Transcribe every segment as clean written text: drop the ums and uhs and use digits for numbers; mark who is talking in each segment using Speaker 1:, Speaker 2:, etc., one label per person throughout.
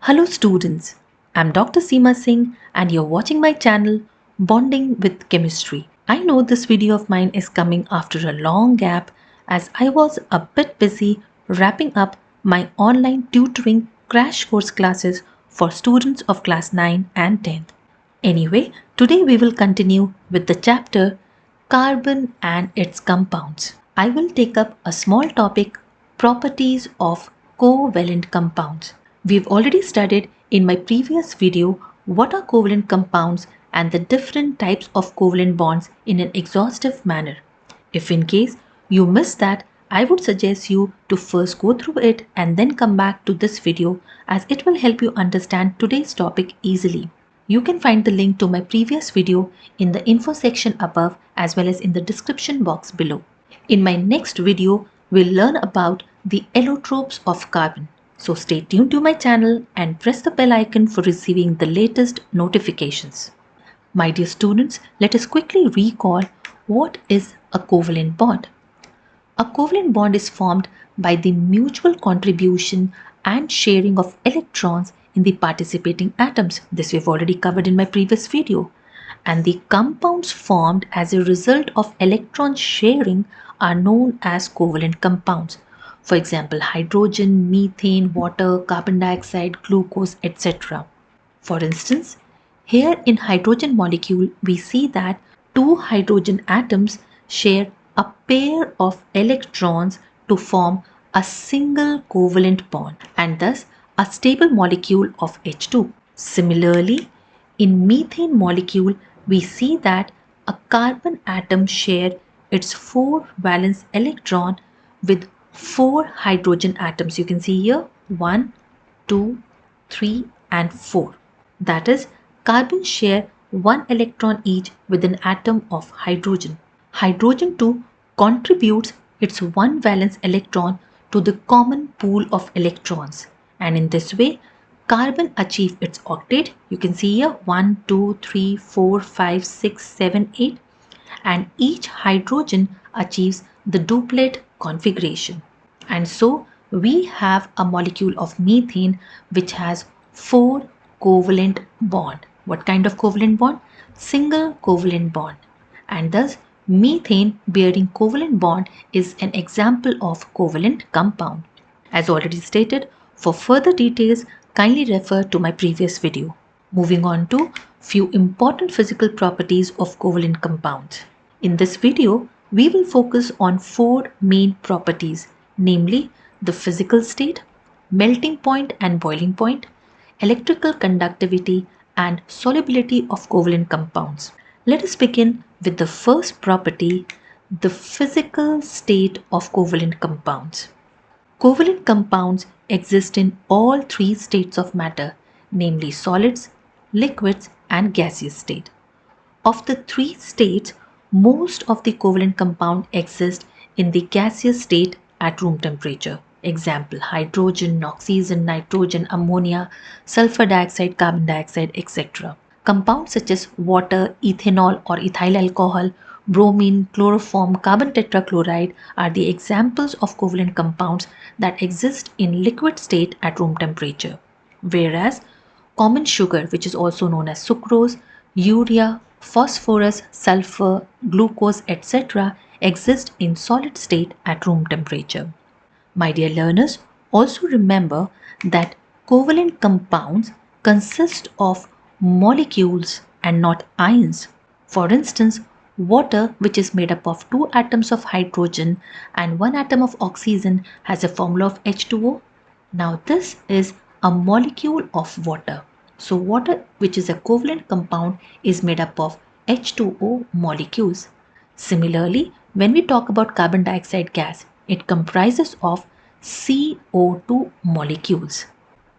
Speaker 1: Hello students, I'm Dr. Seema Singh and you're watching my channel Bonding with Chemistry. I know this video of mine is coming after a long gap as I was a bit busy wrapping up my online tutoring crash course classes for students of class 9 and 10th. Anyway, today we will continue with the chapter Carbon and its Compounds. I will take up a small topic, properties of covalent compounds. We've already studied in my previous video what are covalent compounds and the different types of covalent bonds in an exhaustive manner. If in case you missed that, I would suggest you to first go through it and then come back to this video as it will help you understand today's topic easily. You can find the link to my previous video in the info section above as well as in the description box below. In my next video, we'll learn about the allotropes of carbon. So stay tuned to my channel and press the bell icon for receiving the latest notifications. My dear students, let us quickly recall what is a covalent bond. A covalent bond is formed by the mutual contribution and sharing of electrons in the participating atoms. This we've already covered in my previous video. And the compounds formed as a result of electron sharing are known as covalent compounds. For example, hydrogen, methane, water, carbon dioxide, glucose, etc. For instance, here in hydrogen molecule, we see that two hydrogen atoms share a pair of electrons to form a single covalent bond and thus a stable molecule of H2. Similarly, in methane molecule, we see that a carbon atom share its 4 valence electron with 4 hydrogen atoms. You can see here 1, 2, 3 and 4. That is, carbon share 1 electron each with an atom of hydrogen. Hydrogen too contributes its 1 valence electron to the common pool of electrons, and in this way carbon achieves its octet. You can see here 1, 2, 3, 4, 5, 6, 7, 8 and each hydrogen achieves the duplet configuration. And so we have a molecule of methane which has 4 covalent bond. What kind of covalent bond? Single covalent bond. And thus methane bearing covalent bond is an example of covalent compound. As already stated, for further details kindly refer to my previous video. Moving on to few important physical properties of covalent compounds. In this video, we will focus on 4 main properties, namely the physical state, melting point and boiling point, electrical conductivity and solubility of covalent compounds. Let us begin with the first property, the physical state of covalent compounds. Covalent compounds exist in all 3 states of matter, namely solids, liquids and gaseous state. Of the 3 states, most of the covalent compound exist in the gaseous state at room temperature. Example, hydrogen, oxygen, nitrogen, ammonia, sulfur dioxide, carbon dioxide, etc. Compounds such as water, ethanol or ethyl alcohol, bromine, chloroform, carbon tetrachloride are the examples of covalent compounds that exist in liquid state at room temperature. Whereas common sugar, which is also known as sucrose, urea, phosphorus, sulfur, glucose, etc. exist in solid state at room temperature. My dear learners, also remember that covalent compounds consist of molecules and not ions. For instance, water, which is made up of 2 atoms of hydrogen and 1 atom of oxygen, has a formula of H2O. Now this is a molecule of water. So water, which is a covalent compound, is made up of H2O molecules. Similarly, when we talk about carbon dioxide gas, it comprises of CO2 molecules.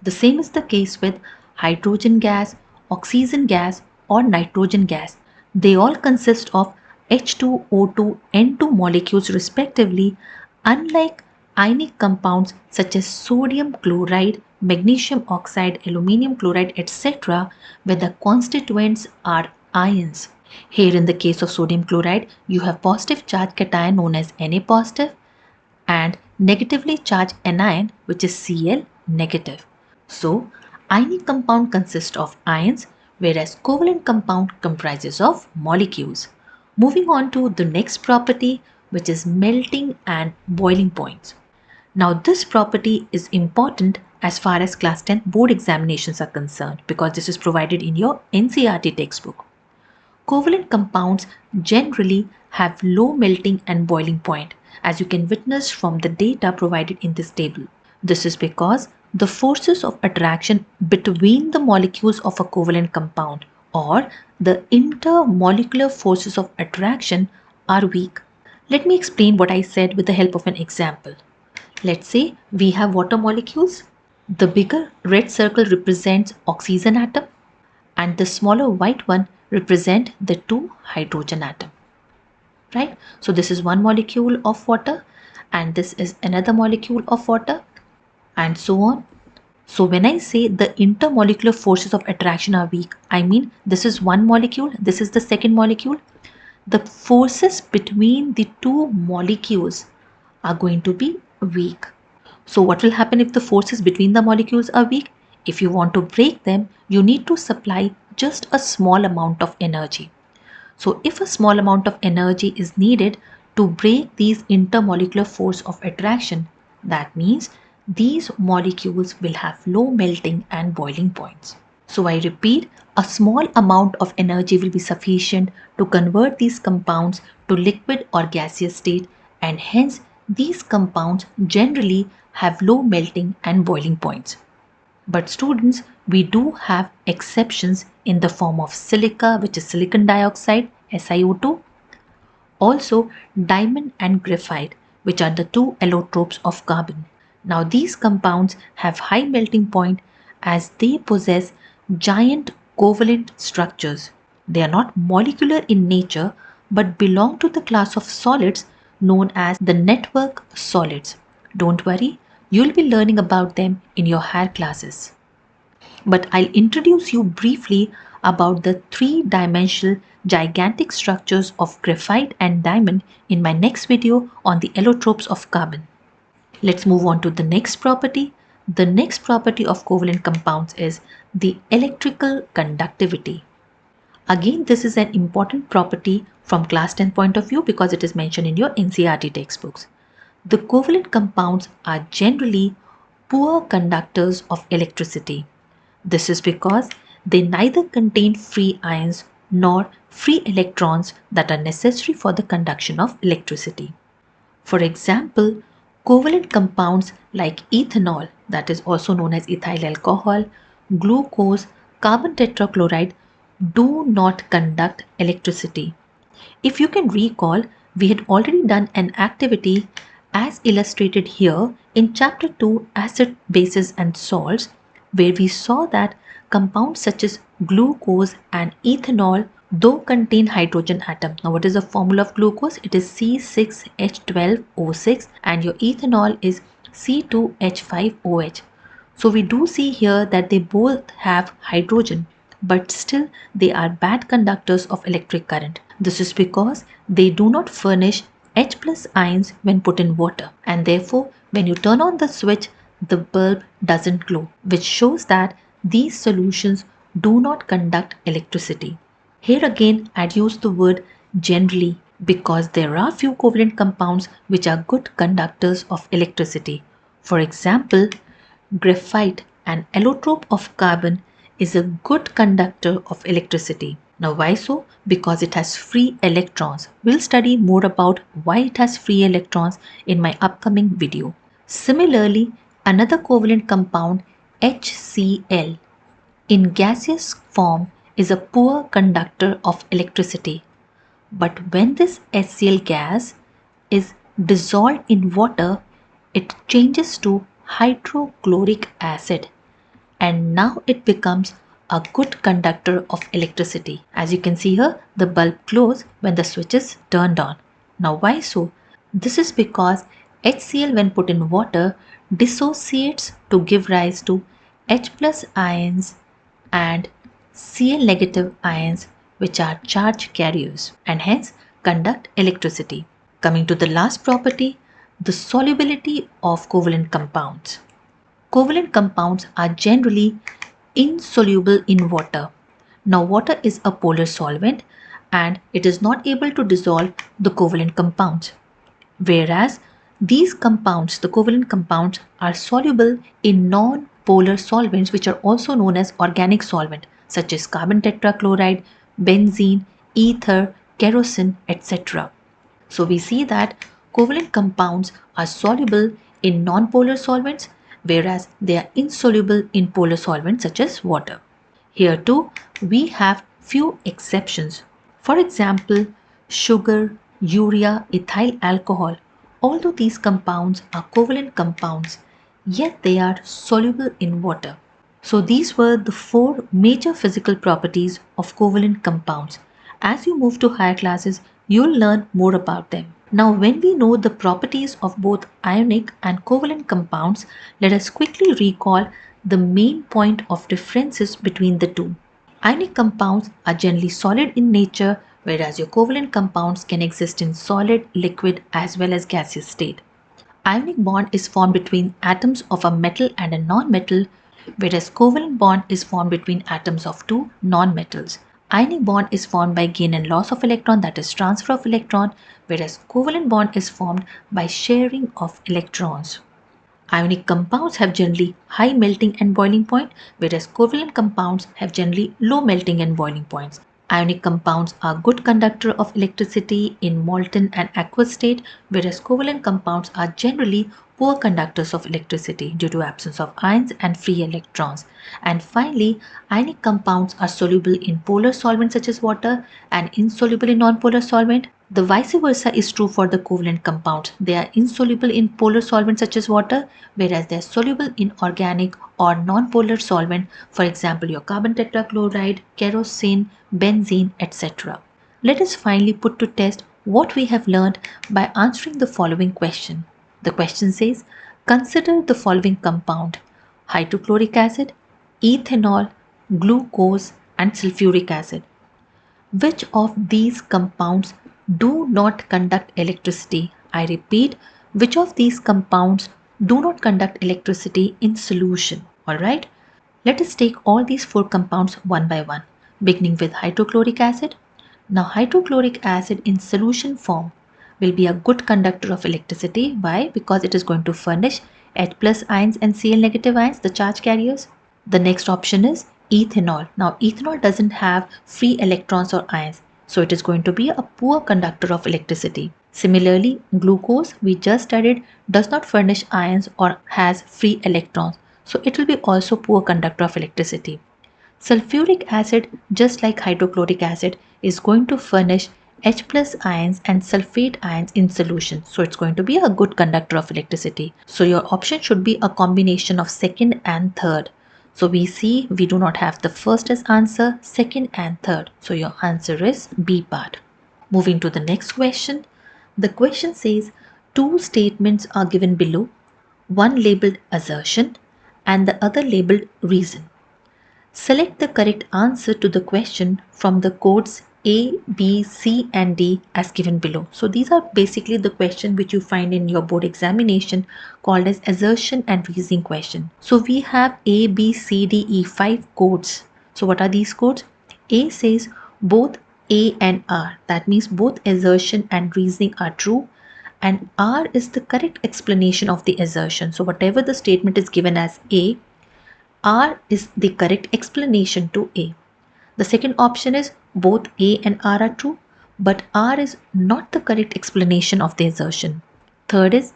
Speaker 1: The same is the case with hydrogen gas, oxygen gas or nitrogen gas. They all consist of H2O2 N2 molecules respectively, unlike ionic compounds such as sodium chloride, magnesium oxide, aluminium chloride, etc., where the constituents are ions. Here in the case of sodium chloride, you have positive charge cation known as Na positive and negatively charged anion which is Cl negative. So Ionic compound consists of ions, whereas covalent compound comprises of molecules. Moving on to the next property, which is melting and boiling points. Now this property is important as far as class 10 board examinations are concerned because this is provided in your NCERT textbook. Covalent compounds generally have low melting and boiling point, as you can witness from the data provided in this table. This is because the forces of attraction between the molecules of a covalent compound or the intermolecular forces of attraction are weak. Let me explain what I said with the help of an example. Let's say we have water molecules. The bigger red circle represents oxygen atom and the smaller white one represent the two hydrogen atom, right? So this is one molecule of water and this is another molecule of water and so on. So when I say the intermolecular forces of attraction are weak, I mean this is one molecule, this is the second molecule. The forces between the two molecules are going to be weak. So what will happen if the forces between the molecules are weak? If you want to break them, you need to supply just a small amount of energy. So if a small amount of energy is needed to break these intermolecular force of attraction, that means these molecules will have low melting and boiling points. So I repeat, a small amount of energy will be sufficient to convert these compounds to liquid or gaseous state, and hence these compounds generally have low melting and boiling points. But students, we do have exceptions in the form of silica, which is silicon dioxide, SiO2. Also diamond and graphite, which are the two allotropes of carbon. Now these compounds have high melting point as they possess giant covalent structures. They are not molecular in nature but belong to the class of solids known as the network solids. Don't worry, you'll be learning about them in your higher classes. But I'll introduce you briefly about the three-dimensional gigantic structures of graphite and diamond in my next video on the allotropes of carbon. Let's move on to the next property. The next property of covalent compounds is the electrical conductivity. Again, this is an important property from class 10 point of view because it is mentioned in your NCERT textbooks. The covalent compounds are generally poor conductors of electricity. This is because they neither contain free ions nor free electrons that are necessary for the conduction of electricity. For example, covalent compounds like ethanol, that is also known as ethyl alcohol, glucose, carbon tetrachloride do not conduct electricity. If you can recall, we had already done an activity as illustrated here in chapter 2 acid, bases and salts, where we saw that compounds such as glucose and ethanol though contain hydrogen atom. Now what is the formula of glucose? It is C6H12O6 and your ethanol is C2H5OH. So we do see here that they both have hydrogen, but still they are bad conductors of electric current. This is because they do not furnish H plus ions when put in water, and therefore when you turn on the switch the bulb doesn't glow, which shows that these solutions do not conduct electricity. Here again I'd use the word generally because there are few covalent compounds which are good conductors of electricity. For example, graphite, an allotrope of carbon, is a good conductor of electricity. Now why so? Because it has free electrons. We'll study more about why it has free electrons in my upcoming video. Similarly, another covalent compound, HCl, in gaseous form is a poor conductor of electricity. But when this HCl gas is dissolved in water, it changes to hydrochloric acid and now it becomes a good conductor of electricity. As you can see here, the bulb glows when the switch is turned on. Now why so? This is because HCl when put in water dissociates to give rise to H plus ions and Cl negative ions, which are charge carriers and hence conduct electricity. Coming to the last property, the solubility of covalent compounds. Covalent compounds are generally insoluble in water. Now, water is a polar solvent and it is not able to dissolve the covalent compounds. Whereas these compounds, the covalent compounds, are soluble in non-polar solvents which are also known as organic solvent such as carbon tetrachloride, benzene, ether, kerosene, etc. So we see that covalent compounds are soluble in non-polar solvents whereas they are insoluble in polar solvents such as water. Here too we have few exceptions. For example, sugar, urea, ethyl alcohol. Although these compounds are covalent compounds, yet they are soluble in water. So these were the four major physical properties of covalent compounds. As you move to higher classes, you'll learn more about them. Now, when we know the properties of both ionic and covalent compounds, let us quickly recall the main point of differences between the two. Ionic compounds are generally solid in nature, whereas your covalent compounds can exist in solid, liquid, as well as gaseous state. Ionic bond is formed between atoms of a metal and a non-metal, whereas covalent bond is formed between atoms of two non-metals. Ionic bond is formed by gain and loss of electron, that is transfer of electron, whereas covalent bond is formed by sharing of electrons. Ionic compounds have generally high melting and boiling point, whereas covalent compounds have generally low melting and boiling points. Ionic compounds are good conductor of electricity in molten and aqueous state, whereas covalent compounds are generally poor conductors of electricity due to absence of ions and free electrons. And finally, ionic compounds are soluble in polar solvents such as water and insoluble in non-polar solvent. The vice versa is true for the covalent compounds. They are insoluble in polar solvents such as water, whereas they are soluble in organic or non-polar solvent, for example your carbon tetrachloride, kerosene, benzene, etc. Let us finally put to test what we have learned by answering the following question. The question says, consider the following compound: hydrochloric acid, ethanol, glucose and sulfuric acid. Which of these compounds do not conduct electricity? I repeat, which of these compounds do not conduct electricity in solution? Alright, let us take all these four compounds one by one, beginning with hydrochloric acid. Now, hydrochloric acid in solution form will be a good conductor of electricity. Why? Because it is going to furnish H plus ions and Cl negative ions, the charge carriers. The next option is ethanol. Now, ethanol doesn't have free electrons or ions, so it is going to be a poor conductor of electricity. Similarly, glucose, we just studied, does not furnish ions or has free electrons, so it will be also poor conductor of electricity. Sulfuric acid, just like hydrochloric acid, is going to furnish H plus ions and sulfate ions in solution. So it's going to be a good conductor of electricity. So your option should be a combination of second and third. So we see we do not have the first as answer, second and third. So your answer is B part. Moving to the next question. The question says two statements are given below, one labeled assertion and the other labeled reason. Select the correct answer to the question from the codes A, B, C and D as given below. So these are basically the question which you find in your board examination called as assertion and reasoning question. So we have A, B, C, D, E, 5 codes. So what are these codes? A says both A and R. That means both assertion and reasoning are true. And R is the correct explanation of the assertion. So whatever the statement is given as A, R is the correct explanation to A. The second option is both A and R are true, but R is not the correct explanation of the assertion. Third is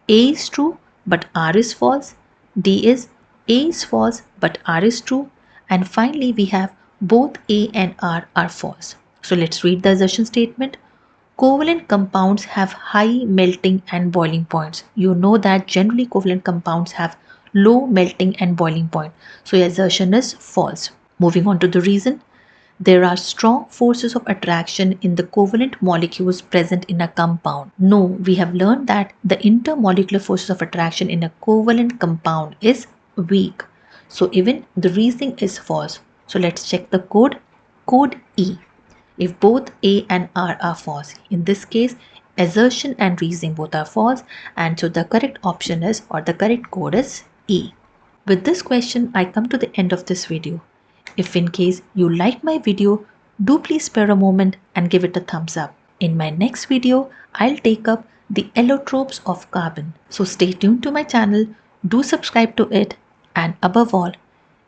Speaker 1: A is true, but R is false. D is A is false, but R is true. And finally, we have both A and R are false. So let's read the assertion statement. Covalent compounds have high melting and boiling points. You know that generally covalent compounds have low melting and boiling point. So your assertion is false. Moving on to the reason. There are strong forces of attraction in the covalent molecules present in a compound. No, we have learned that the intermolecular forces of attraction in a covalent compound is weak. So even the reasoning is false. So let's check the code. Code E. If both A and R are false, in this case, assertion and reasoning both are false, and so the correct option is, or the correct code is E. With this question, I come to the end of this video. If in case you like my video, do please spare a moment and give it a thumbs up. In my next video, I'll take up the allotropes of carbon. So stay tuned to my channel, do subscribe to it, and above all,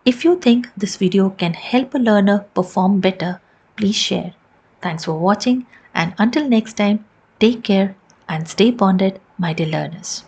Speaker 1: if you think this video can help a learner perform better, please share. Thanks for watching, and until next time, take care and stay bonded, my dear learners.